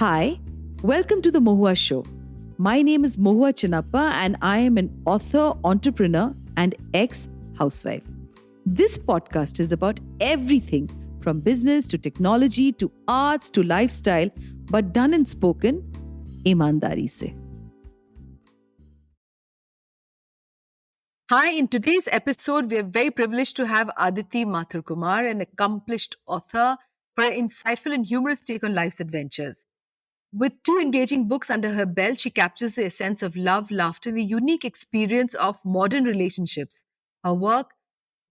Hi, welcome to the Mohua show. My name is Mohua Chinappa and I am an author, entrepreneur, and ex-housewife. This podcast is about everything from business to technology to arts to lifestyle, but done and spoken ईमानदारी से. Hi, in today's episode, we are very privileged to have Aditi Mathur Kumar, an accomplished author, for an insightful and humorous take on life's adventures. With 2 engaging books under her belt, she captures the essence of love, laughter, and the unique experience of modern relationships. Her work,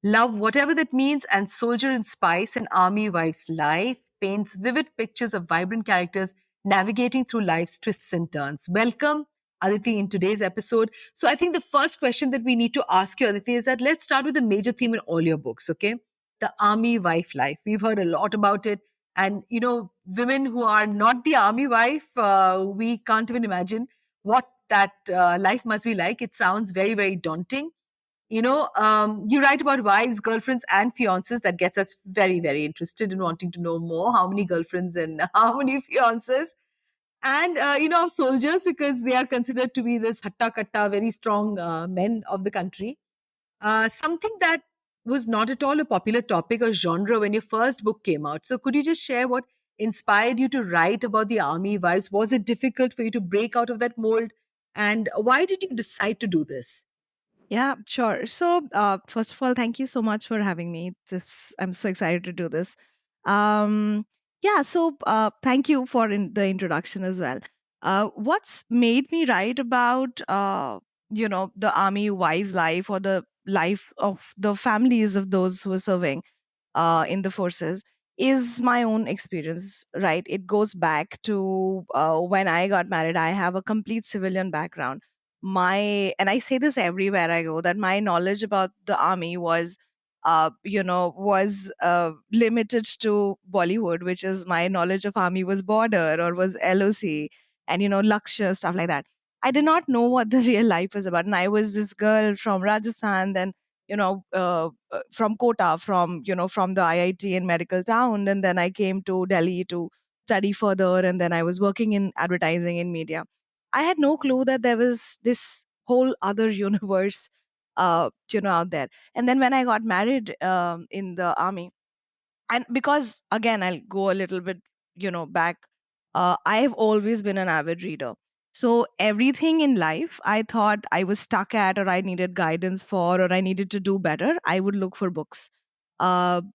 Love, Whatever That Means, and Soldier in Spice, An Army Wife's Life, paints vivid pictures of vibrant characters navigating through life's twists and turns. Welcome, Aditi, in today's episode. So I think the first question that we need to ask you, Aditi, is that let's start with the major theme in all your books, okay? The army wife life. We've heard a lot about it. And, women who are not the army wife, we can't even imagine what that life must be like. It sounds very, very daunting. You write about wives, girlfriends, and fiancés. That gets us very, very interested in wanting to know more. How many girlfriends and how many fiancés? And, soldiers, because they are considered to be this hatta katta, very strong men of the country. Something that was not at all a popular topic or genre when your first book came out. So could you just share what inspired you to write about the army wives? Was it difficult for you to break out of that mold? And why did you decide to do this? Yeah, sure. So, first of all, thank you so much for having me. I'm so excited to do this. Um, Thank you for the introduction as well. What's made me write about, the army wives' life or the life of the families of those who are serving in the forces is my own experience, right? It goes back to when I got married. I have a complete civilian background. And I say this everywhere I go, that my knowledge about the army was limited to Bollywood, which is my knowledge of army was border or was LOC and, Lakshya, stuff like that. I did not know what the real life was about. And I was this girl from Rajasthan, then from Kota, from the IIT in Medical Town, and then I came to Delhi to study further, and then I was working in advertising in media. I had no clue that there was this whole other universe, out there. And then when I got married in the army, and because again I'll go a little bit back, I have always been an avid reader. So everything in life I thought I was stuck at, or I needed guidance for, or I needed to do better, I would look for books. And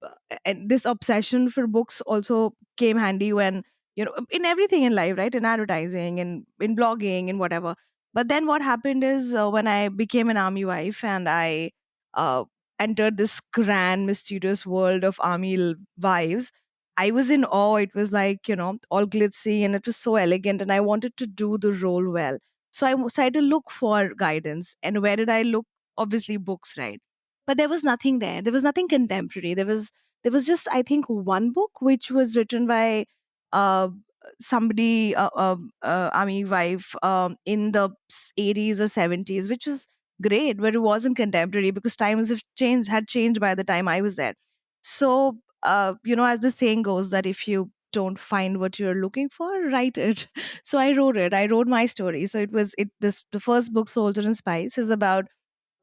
this obsession for books also came handy when, in everything in life, right? In advertising and in blogging and whatever. But then what happened is, when I became an army wife and I uh, entered this grand mysterious world of wives, I was in awe. It was like, all glitzy, and it was so elegant, and I wanted to do the role well. So I decided to look for guidance. And where did I look? Obviously books, right? But there was nothing there. There was nothing contemporary. There was just, I think, one book which was written by uh somebody, army wife, in the 80s or 70s, which was great, but it wasn't contemporary because times had changed by the time I was there. So, as the saying goes, that if you don't find what you're looking for, write it. So I wrote it. I wrote my story. So it was it this the first book, Soldier and Spice, is about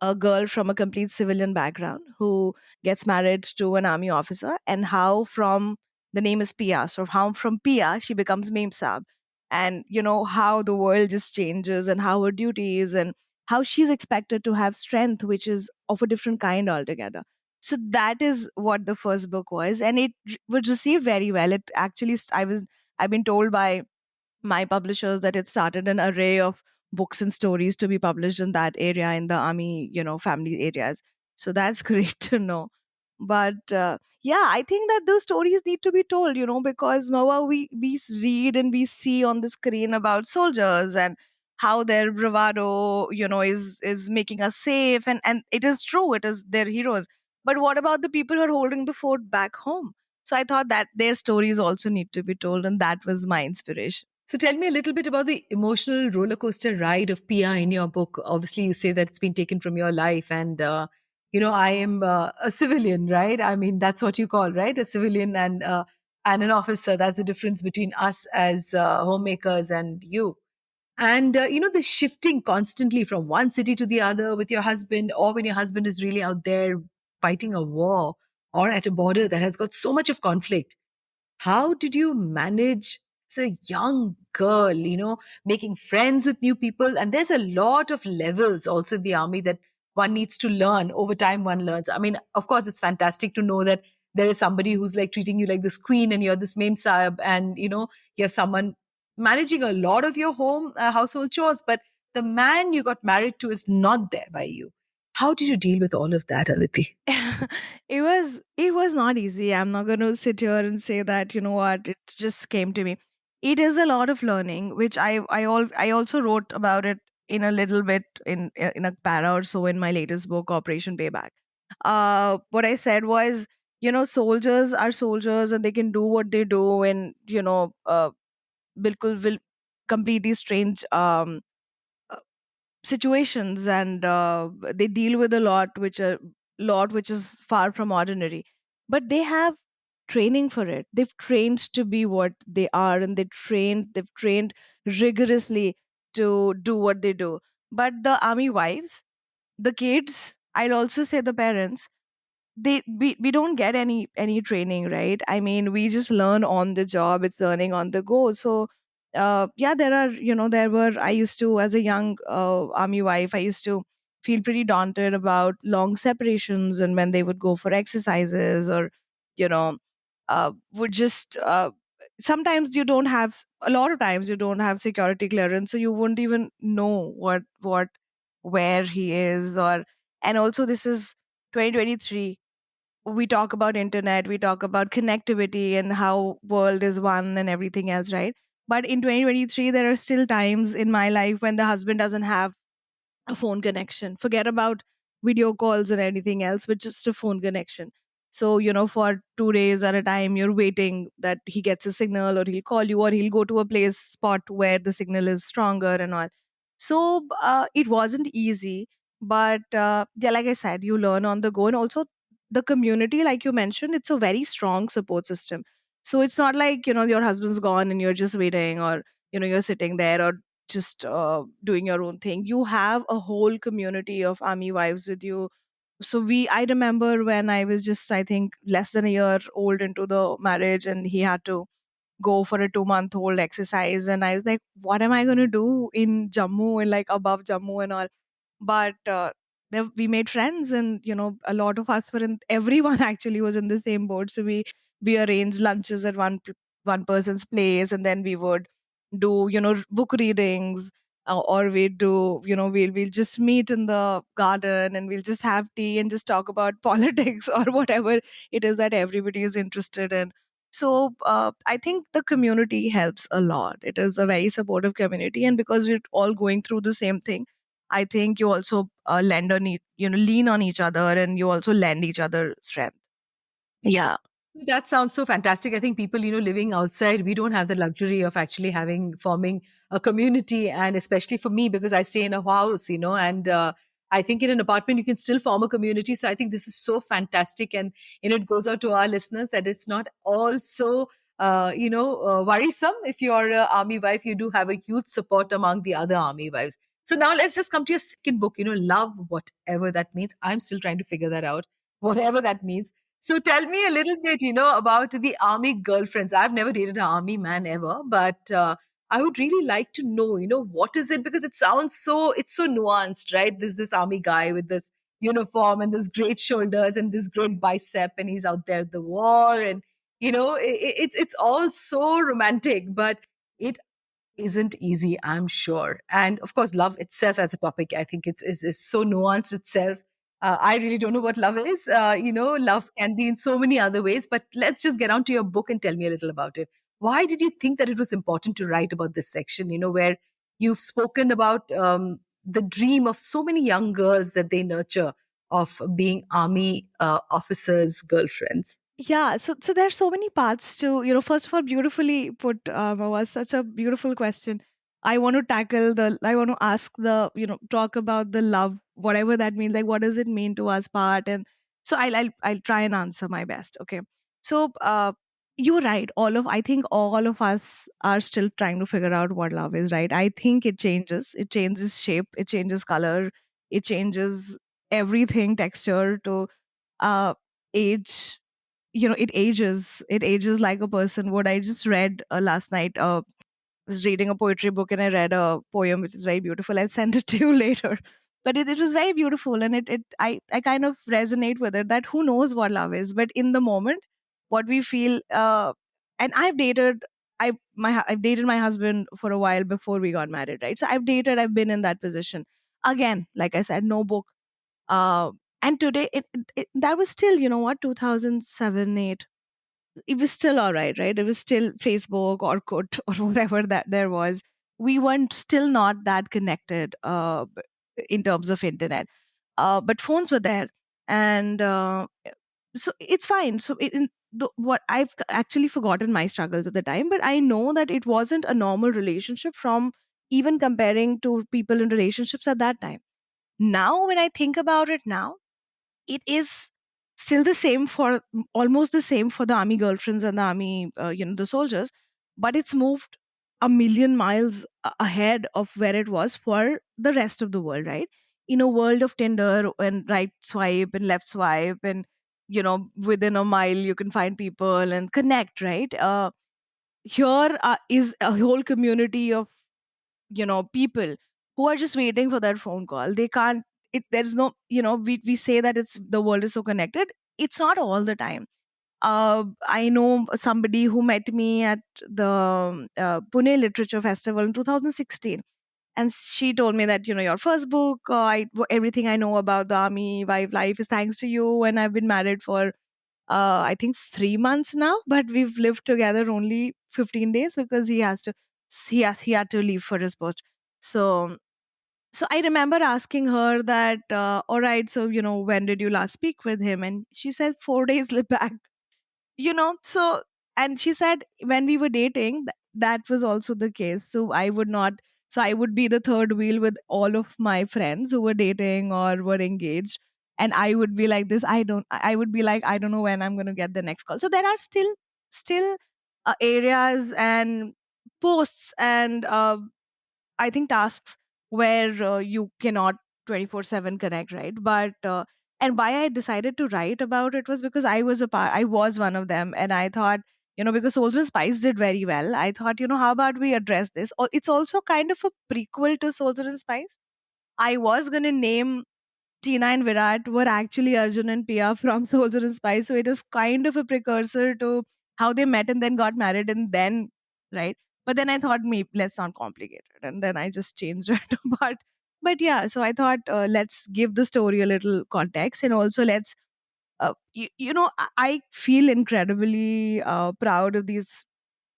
a girl from a complete civilian background who gets married to an army officer, and how from the name is Pia, so how from Pia she becomes Mem Saab, and how the world just changes, and how her duties, and how she's expected to have strength, which is of a different kind altogether. So that is what the first book was, and it was received very well. It actually, I've been told by my publishers that it started an array of books and stories to be published in that area, in the army, family areas. So that's great to know. But yeah, I think that those stories need to be told, because Noah, we read and we see on the screen about soldiers and how their bravado, is making us safe, and it is true, it is their heroes. But what about the people who are holding the fort back home? So I thought that their stories also need to be told, and that was my inspiration. So tell me a little bit about the emotional roller coaster ride of Pia in your book. Obviously, you say that it's been taken from your life, and I am a civilian, right? I mean, that's what you call, right? A civilian, and and an officer. That's the difference between us as homemakers and you. And the shifting constantly from one city to the other with your husband, or when your husband is really out there fighting a war or at a border that has got so much of conflict. How did you manage as a young girl, making friends with new people? And there's a lot of levels also in the army that one needs to learn. Over time one learns. I mean, of course it's fantastic to know that there is somebody who's like treating you like this queen and you're this mem sahib, and you have someone managing a lot of your home household chores, but the man you got married to is not there by you. How did you deal with all of that, Aditi? It was not easy. I'm not going to sit here and say that, you know what, it just came to me. It is a lot of learning, which I also wrote about it in a little bit in a para or so in my latest book, Operation Payback. What I said was, soldiers are soldiers and they can do what they do, and bilkul will completely strange situations, and they deal with a lot which is far from ordinary, but they have training for it. They've trained to be what they are, and they've trained rigorously to do what they do. But the army wives, the kids, I'll also say the parents, we don't get any training, right? I mean, we just learn on the job. It's learning on the go. So yeah, I used to, as a young army wife, I used to feel pretty daunted about long separations, and when they would go for exercises, or you know would just sometimes you don't have a lot of times you don't have security clearance, so you wouldn't even know what where he is. Or and also, this is 2023. We talk about internet, we talk about connectivity and how world is one and everything else, right? But in 2023, there are still times in my life when the husband doesn't have a phone connection. Forget about video calls and anything else, but just a phone connection. So, for 2 days at a time, you're waiting that he gets a signal, or he'll call you, or he'll go to a place spot where the signal is stronger and all. So, it wasn't easy, but yeah, like I said, you learn on the go. And also, the community, like you mentioned, it's a very strong support system. So, it's not like, your husband's gone and you're just waiting, or, you're sitting there, or just doing your own thing. You have a whole community of army wives with you. So I remember when I was just, I think, less than a year old into the marriage, and he had to go for a 2 month old exercise, and I was like, what am I going to do in Jammu, and like above Jammu and all? But there, we made friends, and a lot of us were in, everyone actually was in the same boat. So we arranged lunches at one person's place, and then we would do book readings, or we do we'll just meet in the garden, and we'll just have tea and just talk about politics or whatever it is that everybody is interested in. So I think the community helps a lot. It is a very supportive community, and because we're all going through the same thing, I think you also lean on each other, and you also lend each other strength. Yeah. That sounds so fantastic. I think people, living outside, we don't have the luxury of actually forming a community. And especially for me, because I stay in a house, and I think in an apartment, you can still form a community. So I think this is so fantastic. And, it goes out to our listeners that it's not all so, worrisome. If you're an army wife, you do have a huge support among the other army wives. So now let's just come to your second book, Love, whatever that means. I'm still trying to figure that out, whatever that means. So tell me a little bit, about the army girlfriends. I've never dated an army man ever, but I would really like to know, what is it? Because it's so nuanced, right? There's this army guy with this uniform and this great shoulders and this great bicep, and he's out there at the war, and it's all so romantic, but it isn't easy, I'm sure. And of course, love itself as a topic, I think is so nuanced itself. I really don't know what love is. Love can be in so many other ways, but let's just get on to your book and tell me a little about it. Why did you think that it was important to write about this section, where you've spoken about the dream of so many young girls that they nurture of being army officers' girlfriends? Yeah, so there's so many parts to, first of all, beautifully put, was such a beautiful question. I want to ask talk about the love, whatever that means, like what does it mean to us part. And so I'll try and answer my best. Okay. So you're right. I think all of us are still trying to figure out what love is, right? I think it changes. It changes shape, it changes color, it changes everything, texture to uh age. It ages like a person would. I just read last night, was reading a poetry book, and I read a poem which is very beautiful. I'll send it to you later. But it was very beautiful, and I kind of resonate with it, that who knows what love is, but in the moment, what we feel. And I've dated my husband for a while before we got married, right? So I've been in that position. Again, like I said, no book. Uh, and today, that was still, 2007, 8, it was still all right, right? It was still Facebook or Orkut or whatever that there was. We weren't still not that connected in terms of internet, but phones were there, and so it's fine. So what I've actually forgotten my struggles at the time, but I know that it wasn't a normal relationship from even comparing to people in relationships at that time. Now, when I think about it now, it is still the same for almost the same for the army girlfriends and the army, the soldiers, but it's moved a million miles ahead of where it was for the rest of the world, right? In a world of Tinder and right swipe and left swipe, and within a mile you can find people and connect, right? Here is a whole community of people who are just waiting for that phone call. They can't, there's no, we say that it's the world is so connected. It's not all the time. I know somebody who met me at the Pune Literature Festival in 2016, and she told me that, your first book, everything I know about the army wife life is thanks to you, and I've been married for I think 3 months now, but we've lived together only 15 days because he had to leave for his post. So I remember asking her that, all right, so when did you last speak with him? And she said 4 days back. So, and she said when we were dating, that was also the case. So I would be the third wheel with all of my friends who were dating or were engaged, and I would be like this, I would be like, I don't know when I'm going to get the next call. So there are still areas and posts and I think tasks where you cannot 24/7 connect, right? But and why I decided to write about it was because I was one of them, and I thought, because Soldier Spice did very well, I thought, how about we address this? It's also kind of a prequel to Soldier and Spice. I was going to name Tina and Virat were actually Arjun and Pia from Soldier and Spice. So it is kind of a precursor to how they met and then got married and then, right? But then I thought, maybe let's not complicate it. And then I just changed it. But yeah, so I thought, let's give the story a little context, and also let's, I feel incredibly proud of these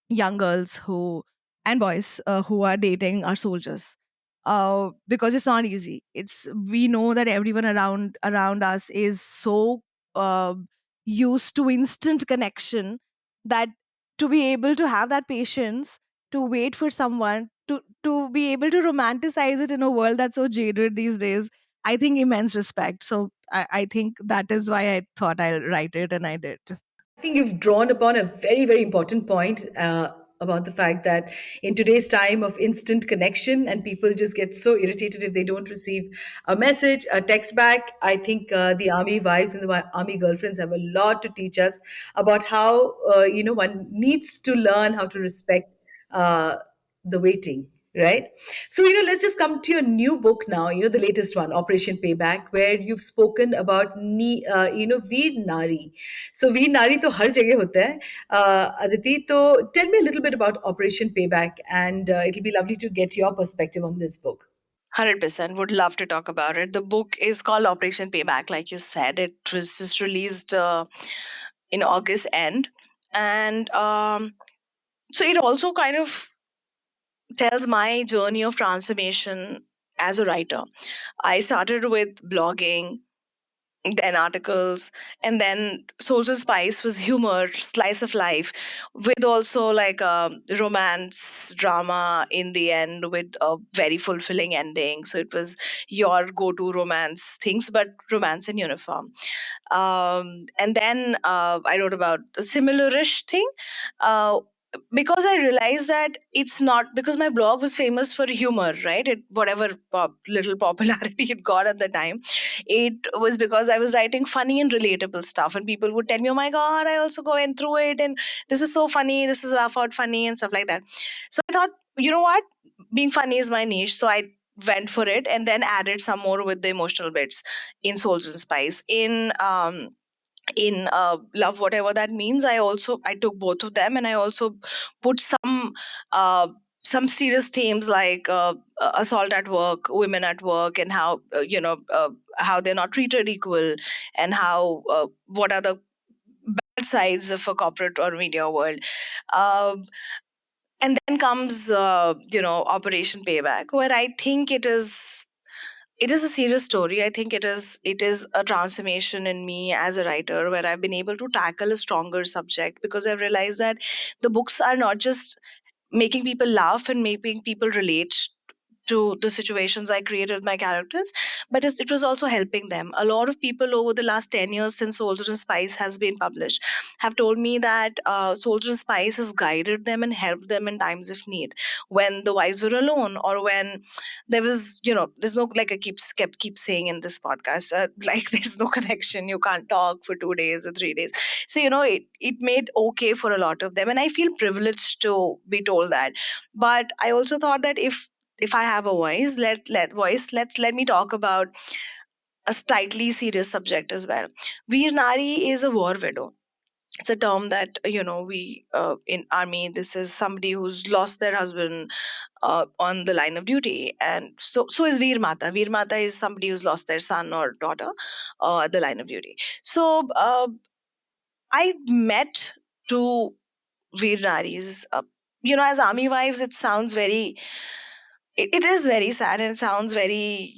young girls who and boys who are dating our soldiers, because it's not easy. It's We know that everyone around us is so uh, used to instant connection, that to be able to have that patience to wait for someone to be able to romanticize it in a world that's so jaded these days, I think immense respect. So I think that is why I thought I'll write it, and I did. I think you've drawn upon a very, very important point about the fact that in today's time of instant connection, and people just get so irritated if they don't receive a message, a text back. I think the army wives and the army girlfriends have a lot to teach us about how one needs to learn how to respect uh, the waiting, right? So, let's just come to your new book now, the latest one, Operation Payback, where you've spoken about Veer Nari. So Veer Nari to har jagah hota hai. Aditi, so tell me a little bit about Operation Payback, and it'll be lovely to get your perspective on this book. 100% would love to talk about it. The book is called Operation Payback, like you said. It was just released in August end. And so it also kind of tells my journey of transformation as a writer. I started with blogging, then articles, and then Soldier Spice was humor, slice of life, with also like a romance drama in the end with a very fulfilling ending. So it was your go-to romance things, but romance in uniform. And then I wrote about a similar-ish thing. Uh, because I realized that it's not because my blog was famous for humor, right? Whatever little popularity it got at the time, it was because I was writing funny and relatable stuff, and people would tell me, "Oh my god, I also went through it, and this is so funny. This is laugh out funny and stuff like that." So I thought, you know what, being funny is my niche, so I went for it, and then added some more with the emotional bits in Souls and Spice. In love, whatever that means, I took both of them, and I also put uh, some serious themes like assault at work, women at work, and how how they're not treated equal, and how what are the bad sides of a corporate or media world. Um and then comes Operation Payback, where I think it is a serious story. I think it is a transformation in me as a writer, where I've been able to tackle a stronger subject, because I've realized that the books are not just making people laugh and making people relate to the situations I created with my characters, but it was also helping them. A lot of people over the last 10 years since Soldier and Spice has been published have told me that Soldier and Spice has guided them and helped them in times of need, when the wives were alone, or when there was, there's no, like I keep saying in this podcast, like there's no connection, you can't talk for 2 days or 3 days. So, it made okay for a lot of them. And I feel privileged to be told that. But I also thought that if I have a voice, let me talk about a slightly serious subject as well. Veer Nari is a war widow. It's a term that we in army. This is somebody who's lost their husband on the line of duty, and so is Veer Mata. Veer Mata is somebody who's lost their son or daughter at the line of duty. So I met two Veer Naris. As army wives, it sounds very it is very sad, and it sounds very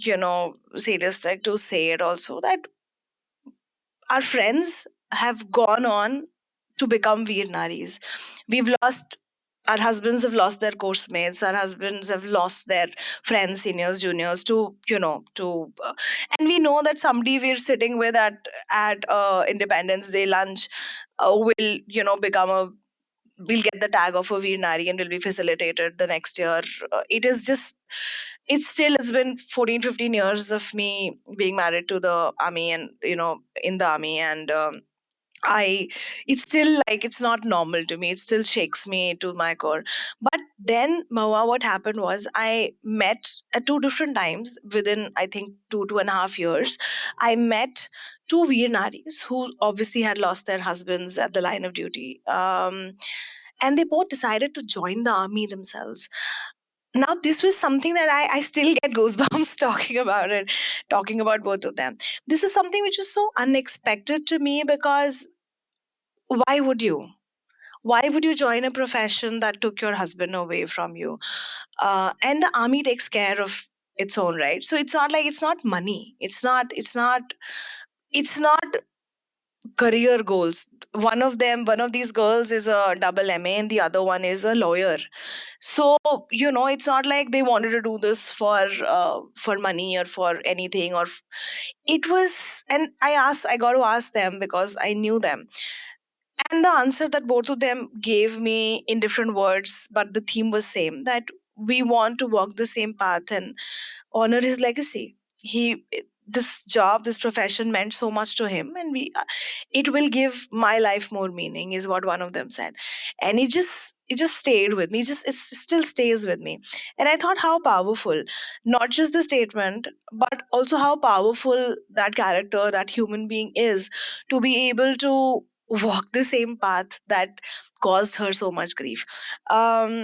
sadistic to say it also, that our friends have gone on to become Veer Naris. We've lost our husbands, have lost their course mates, our husbands have lost their friends, seniors, juniors, and we know that somebody we're sitting with at Independence Day lunch will become a we'll get the tag of a Veer Nari and will be facilitated the next year. It is just, it's been 14, 15 years of me being married to the army, and, in the army. And I, it's still like, it's not normal to me. It still shakes me to my core. But then, Mahua, what happened was I met at two different times within, I think, 2.5 years. I met two Veer Naris who obviously had lost their husbands at the line of duty. And they both decided to join the army themselves. Now, this was something that I still get goosebumps talking about both of them. This is something which was so unexpected to me, because why would you? Why would you join a profession that took your husband away from you? And the army takes care of its own, right? So it's not like, it's not money. It's not career goals. One of these girls is a double MA, and the other one is a lawyer. So, it's not like they wanted to do this for money or for anything, it was. And I got to ask them, because I knew them, and the answer that both of them gave me in different words, but the theme was same, that we want to walk the same path and honor his legacy. He This job, this profession meant so much to him, and we it will give my life more meaning, is what one of them said. And it just stayed with me. It still stays with me. And I thought, how powerful, not just the statement, but also how powerful that character, that human being is, to be able to walk the same path that caused her so much grief. um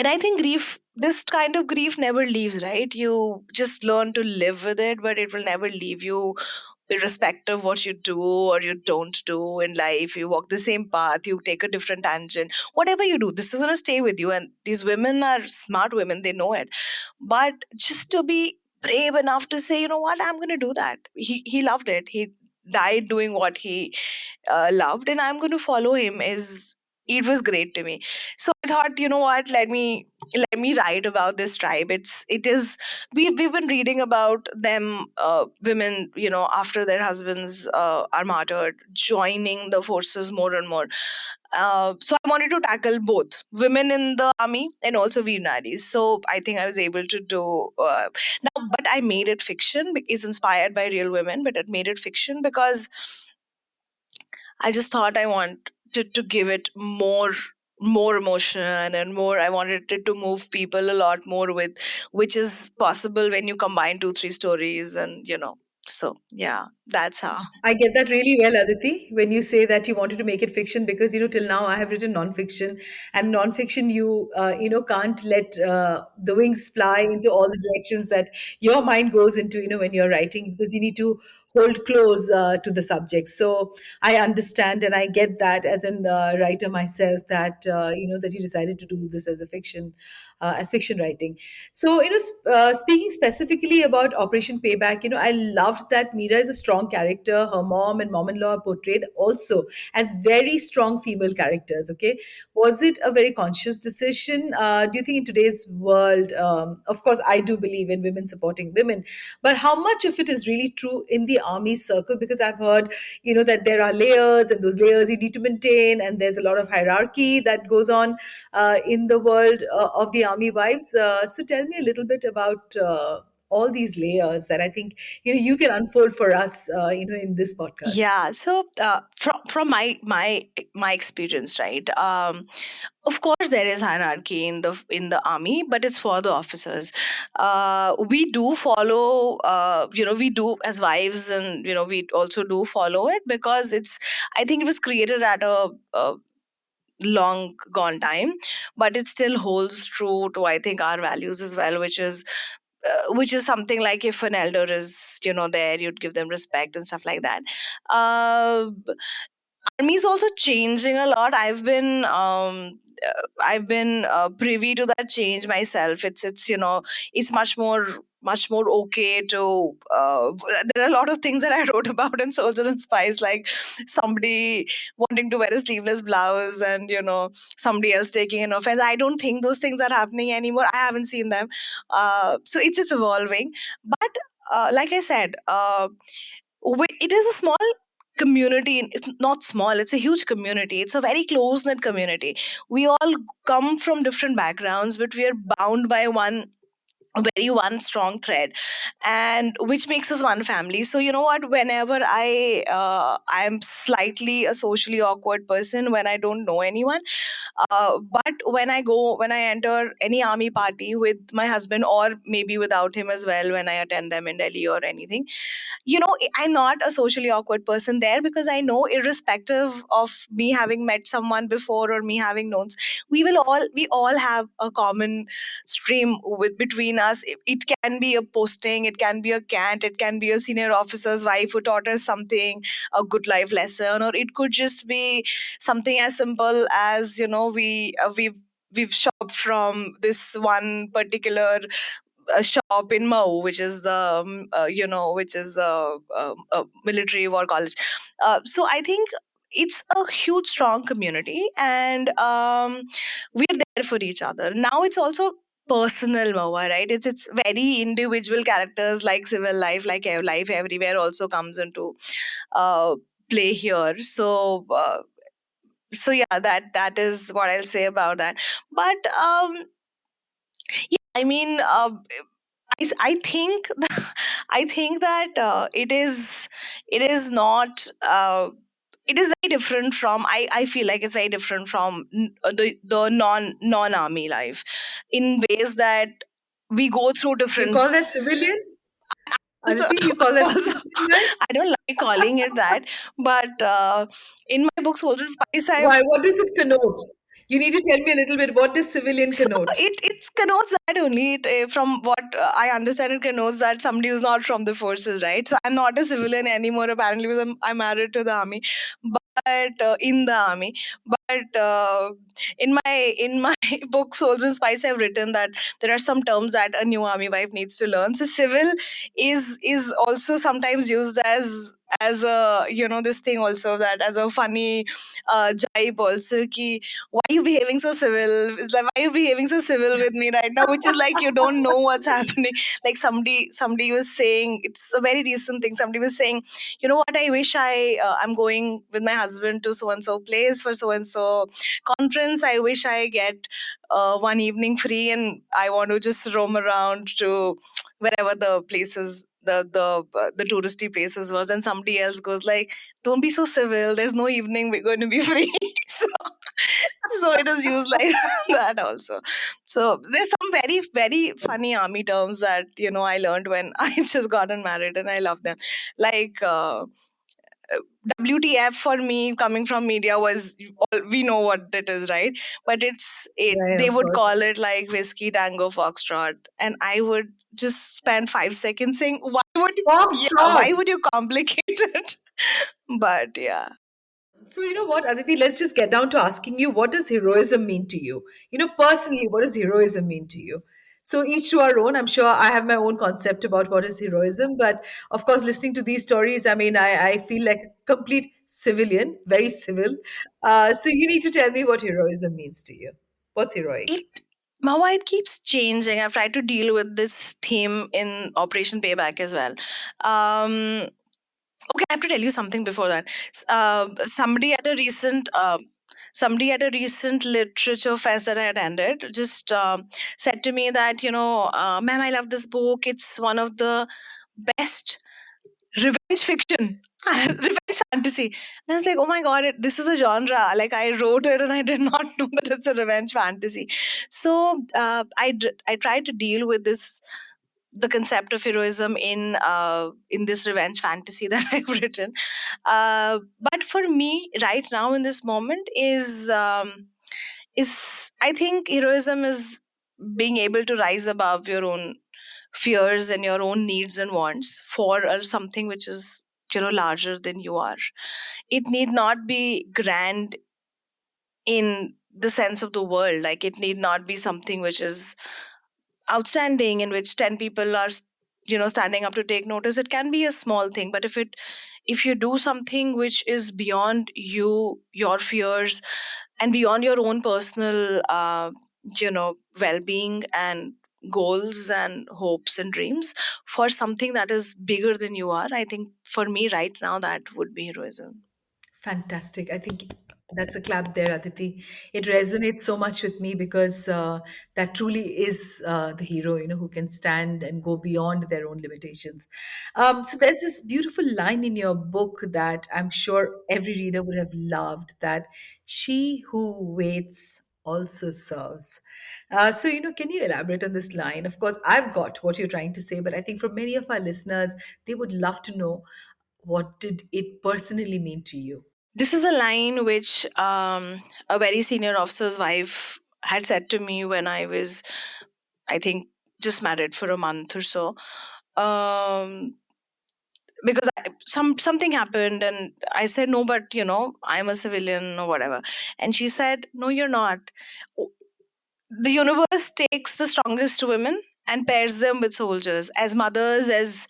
and I think this kind of grief never leaves, right? You just learn to live with it, but it will never leave you, irrespective of what you do or you don't do in life. You walk the same path, you take a different tangent, whatever you do, this is going to stay with you. And these women are smart women, they know it. But just to be brave enough to say, you know what, I'm going to do that. He loved it. He died doing what he loved, and I'm going to follow him. Is It was great to me. So I thought, you know what, let me write about this tribe. It is we've been reading about them, women, after their husbands are martyred, joining the forces more and more. So I wanted to tackle both women in the army and also Veer Naris. So I think I was able to do now, but I made it fiction. It's inspired by real women, but it made it fiction because I just thought I wanted to give it more emotion and more. I wanted it to move people a lot more with, which is possible when you combine two, three stories, and So yeah, that's how. I get that really well, Aditi, when you say that you wanted to make it fiction, because till now I have written nonfiction, and nonfiction can't let the wings fly into all the directions that your mind goes into when you're writing, because you need to hold close to the subject. So I understand and I get that as a writer myself, that that you decided to do this as a fiction, as fiction writing. So, speaking specifically about Operation Payback, I loved that Meera is a strong character. Her mom and mom-in-law are portrayed also as very strong female characters. Okay, was it a very conscious decision? Do you think in today's world, of course, I do believe in women supporting women, but how much of it is really true in the army circle? Because I've heard, that there are layers, and those layers you need to maintain, and there's a lot of hierarchy that goes on in the world of the army wives. So tell me a little bit about all these layers that I think you can unfold for us, in this podcast. Yeah, so from my experience, right? Of course, there is hierarchy in the army, but it's for the officers. We do follow, we do as wives, and we also do follow it because it's. I think it was created at a long gone time, but it still holds true to, I think, our values as well, which is something like, if an elder is there, you'd give them respect and stuff like that. uh, Army is also changing a lot. I've been privy to that change myself. It's much more okay to there are a lot of things that I wrote about in Soldier and Spies, like somebody wanting to wear a sleeveless blouse, and somebody else taking an offense. I don't think those things are happening anymore. I haven't seen them. So it's evolving. But like I said, it is a small community. It's not small, it's a huge community. It's a very close knit community. We all come from different backgrounds, but we are bound by one strong thread, and which makes us one family. So you know what, whenever I'm slightly a socially awkward person when I don't know anyone, but when I enter any army party with my husband, or maybe without him as well, when I attend them in Delhi or anything, I'm not a socially awkward person there, because I know, irrespective of me having met someone before or me having known, we all have a common stream between us. It can be a posting, it can be a cant, it can be a senior officer's wife who taught us something, a good life lesson, or it could just be something as simple as, we've shopped from this one particular a shop in Mau, which is the military war college. So I think it's a huge, strong community, and we're there for each other. Now it's also personal, Mohua, right? It's very individual characters, like civil life, like life everywhere, also comes into uh, play here. So yeah, that is what I'll say about that. But yeah, I mean, I think I think that it is not it is very different from, I feel like it's very different from the non-army life, in ways that we go through You different. call that civilian, Also, Aditi? You call that also, civilian life? I don't like calling it that, but in my book Soldier Spice, I Why? What does it connote? You need to tell me a little bit. What does civilian so connote? it connotes that only. From what I understand, it connotes that somebody who's not from the forces, right? So I'm not a civilian anymore, apparently, because I'm married to the army, but in the army. But in my book Souls and Spice, I've written that there are some terms that a new army wife needs to learn. So civil is also sometimes used as a, this thing also, that as a funny jibe also, ki why are you behaving so civil? It's like, why are you behaving so civil with me right now? Which is like, you don't know what's happening. Like somebody was saying, it's a very recent thing. Somebody was saying, you know what? I wish I'm going with my husband to so and so place for so and so conference. I wish I get one evening free, and I want to just roam around to wherever the places, the touristy places was. And somebody else goes like, don't be so civil, there's no evening we're going to be free. so so it is used like that also. So there's some very very funny army terms that I learned when I just gotten married, and I love them. Like WTF for me, coming from media, was we know what it is, right? But Right, they of would course. call it like whiskey tango foxtrot, and I would just spend 5 seconds saying, why would yeah, Foxtrot. why would you complicate it? But yeah. So, you know what, Aditi, let's just get down to asking you, what does heroism mean to you? Personally, what does heroism mean to you? So, each to our own. I'm sure I have my own concept about what is heroism. But of course, listening to these stories, I mean, I feel like a complete civilian, very civil. So, you need to tell me what heroism means to you. What's heroic? It Mawa, it keeps changing. I've tried to deal with this theme in Operation Payback as well. Um, okay, I have to tell you something before that. Somebody at a recent literature fest that I attended just said to me that, ma'am, I love this book. It's one of the best revenge fiction, revenge fantasy. And I was like, oh my god, this is a genre. Like, I wrote it and I did not know that it's a revenge fantasy. So I tried to deal with this, the concept of heroism in this revenge fantasy that I've written. But for me, right now in this moment, is I think heroism is being able to rise above your own fears and your own needs and wants for something which is larger than you are. It need not be grand in the sense of the world. Like, it need not be something which is outstanding, in which 10 people are standing up to take notice. It can be a small thing, but if you do something which is beyond your fears, and beyond your own personal well-being and goals and hopes and dreams, for something that is bigger than you are, I think for me right now that would be heroism. Fantastic. I think that's a clap there, Aditi. It resonates so much with me because that truly is the hero, who can stand and go beyond their own limitations. So there's this beautiful line in your book that I'm sure every reader would have loved, that she who waits also serves. So, can you elaborate on this line? Of course, I've got what you're trying to say, but I think for many of our listeners, they would love to know, what did it personally mean to you? This is a line which a very senior officer's wife had said to me when I was, I think, just married for a month or so. Um, because something happened, and I said, no, but I'm a civilian or whatever. And she said, no, you're not. The universe takes the strongest women and pairs them with soldiers, as mothers, as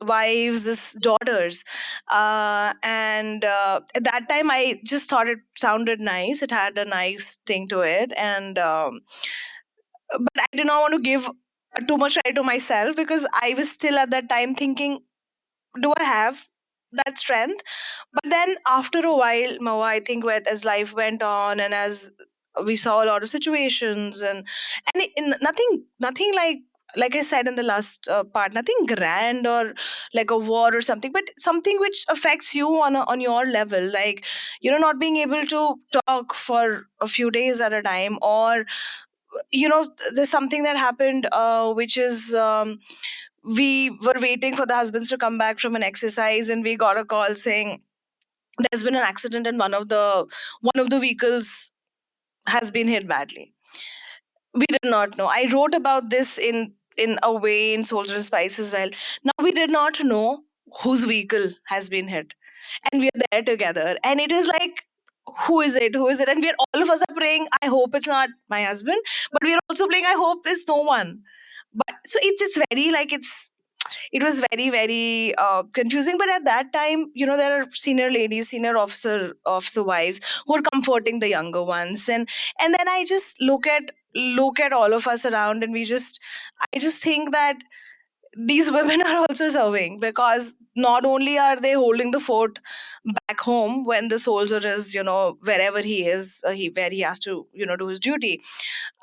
wives, as daughters. And at that time I just thought it sounded nice, it had a nice thing to it. And but I did not want to give too much credit to myself, because I was still at that time thinking, do I have that strength? But then after a while, Mawa, I think as life went on, and as we saw a lot of situations, and nothing like I said in the last part, nothing grand or like a war or something, but something which affects you on your level, like not being able to talk for a few days at a time, or there's something that happened, which is we were waiting for the husbands to come back from an exercise, and we got a call saying there's been an accident, and one of the vehicles has been hit badly. We did not know. I wrote about this in a way in Soldier and Spice as well. Now we did not know whose vehicle has been hit, and we are there together, and it is like, who is it? Who is it? And we are all of us are praying. I hope it's not my husband, but we are also praying. I hope it's no one. But so it's very like it was very very confusing. But at that time, there are senior ladies, senior officer wives who are comforting the younger ones, and then I just look at all of us around, and I just think that these women are also serving, because not only are they holding the fort back home when the soldier is, wherever he is, where he has to, do his duty,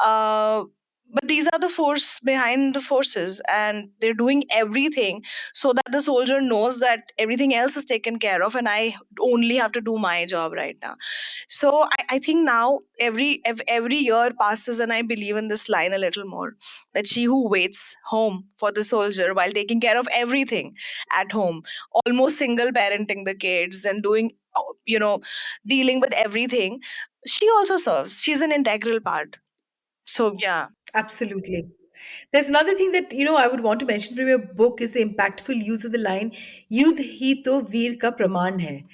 uh, but these are the force behind the forces, and they're doing everything so that the soldier knows that everything else is taken care of, and I only have to do my job right now. So I think now every year passes, and I believe in this line a little more, that she who waits home for the soldier while taking care of everything at home, almost single parenting the kids and doing, dealing with everything, she also serves. She's an integral part. So yeah. Absolutely. There's another thing that I would want to mention from your book is the impactful use of the line युद्ध ही तो वीर का प्रमाण है.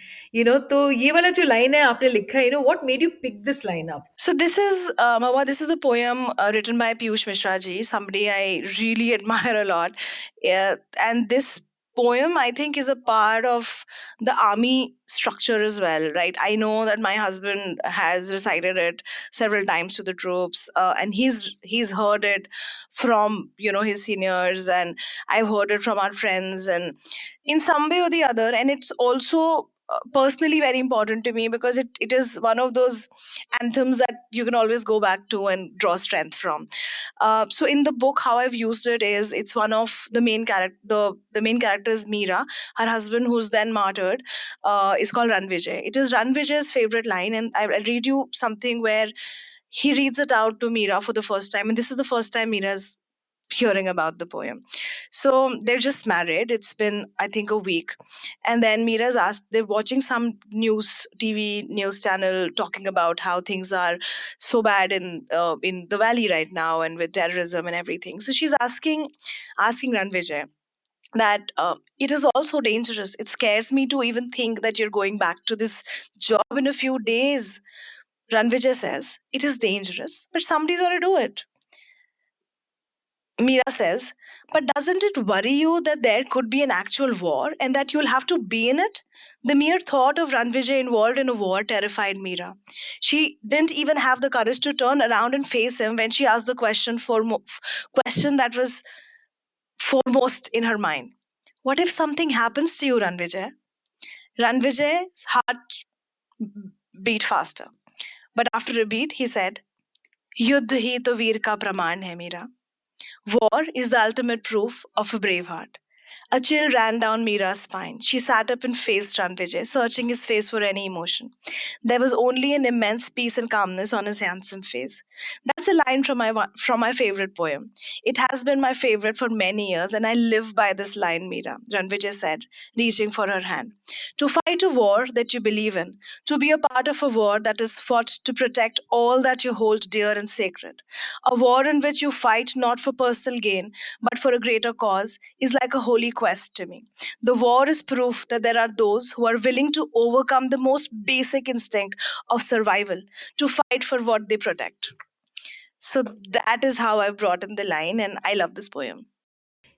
तो ये वाला जो line है आपने लिखा है, what made you pick this line up? So this is Mahua, this is a poem written by Piyush Mishra ji, somebody I really admire a lot. And this poem, I think, is a part of the army structure as well, right? I know that my husband has recited it several times to the troops, and he's heard it from, his seniors, and I've heard it from our friends, and in some way or the other. And it's also personally very important to me, because it is one of those anthems that you can always go back to and draw strength from. So in the book, how I've used it is, it's one of the main character. The main character is Meera. Her husband, who's then martyred, is called Ranvijay. It is Ranvijay's favorite line, and I'll read you something where he reads it out to Meera for the first time, and this is the first time Meera's hearing about the poem. So they're just married. It's been, I think, a week. And then Mira's asked, they're watching some TV news channel talking about how things are so bad in the valley right now, and with terrorism and everything. So she's asking Ranvijay that it is also dangerous. It scares me to even think that you're going back to this job in a few days. Ranvijay says, it is dangerous, but somebody's got to do it. Mira says, but doesn't it worry you that there could be an actual war and that you'll have to be in it? The mere thought of Ranvijay involved in a war terrified Mira. She didn't even have the courage to turn around and face him when she asked the question that was foremost in her mind. What if something happens to you, Ranvijay? Ranvijay's heart beat faster. But after a beat, he said, युद्ध ही तो वीर का प्रमाण है Meera. War is the ultimate proof of a brave heart. A chill ran down Mira's spine. She sat up and faced Ranvijay, searching his face for any emotion. There was only an immense peace and calmness on his handsome face. That's a line from my favorite poem. It has been my favorite for many years, and I live by this line, Mira, Ranvijay said, reaching for her hand. To fight a war that you believe in, to be a part of a war that is fought to protect all that you hold dear and sacred, a war in which you fight not for personal gain, but for a greater cause, is like a holy quest to me. The war is proof that there are those who are willing to overcome the most basic instinct of survival to fight for what they protect. So that is how I brought in the line, and I love this poem.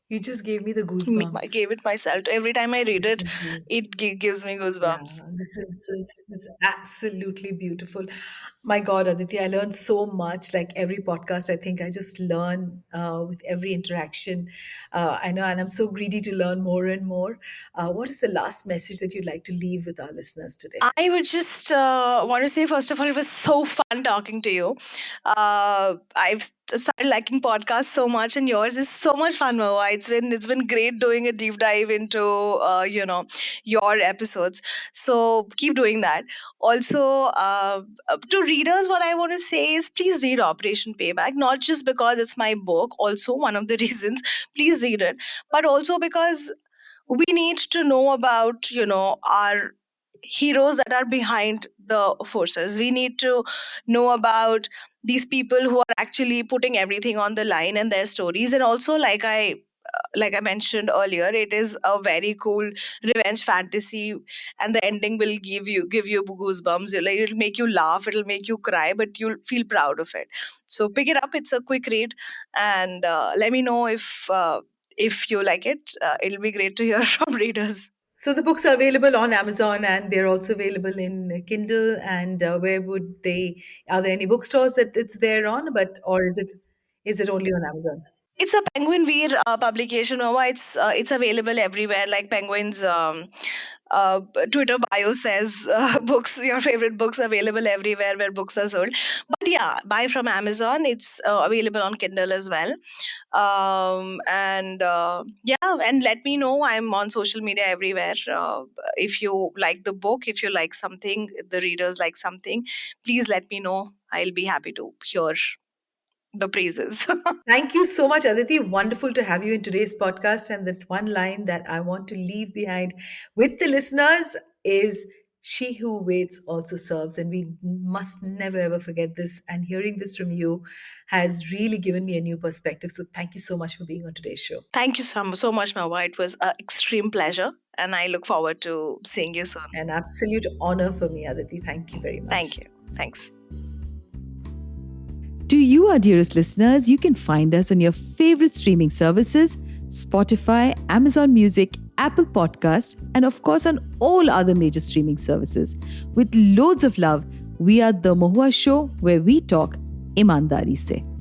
You just gave me the I goosebumps. gave it myself. Every time I read This it, is it gives me Yeah, goosebumps. this is absolutely beautiful. My God, Aditi, I learned so much. Like every podcast, I think I just learn with every interaction. I know, and I'm so greedy to learn more and more. What is the last message that you'd like to leave with our listeners today? I would just want to say, first of all, it was so fun talking to you. Started liking podcasts so much, and yours is so much fun, Moa. It's been great doing a deep dive into your episodes. So keep doing that. Also, to readers, what I want to say is, please read Operation Payback. Not just because it's my book, also one of the reasons. Please read it, but also because we need to know about our heroes that are behind the forces. We need to know about these people who are actually putting everything on the line and their stories. And also, like I mentioned earlier, it is a very cool revenge fantasy, and the ending will give you goosebumps. It'll make you laugh, it'll make you cry, but you'll feel proud of it. So pick it up. It's a quick read, and let me know if you like it. It'll be great to hear from readers. So the books are available on Amazon and they're also available in Kindle. And where would they? Are there any bookstores that it's there on? But or is it only on Amazon? It's a Penguin Veer publication. Nova. It's available everywhere. Like Penguin's Twitter bio says, books, your favorite books, available everywhere where books are sold. But yeah, buy from Amazon. It's available on Kindle as well. And yeah, and let me know. I'm on social media everywhere. If you like the book, if you like something, the readers like something, please let me know. I'll be happy to hear the praises. Thank you so much, Aditi. Wonderful to have you in today's podcast. And that one line that I want to leave behind with the listeners is she who waits also serves. And we must never ever forget this. And hearing this from you has really given me a new perspective. So thank you so much for being on today's show. Thank you so much, Mohua. It was an extreme pleasure, and I look forward to seeing you soon. An absolute honor for me, Aditi. Thank you very Thank much. you. Thanks. To you, our dearest listeners, you can find us on your favorite streaming services Spotify, Amazon Music, Apple Podcast, and of course on all other major streaming services. With loads of love, we are The Mohua Show, where we talk ईमानदारी से.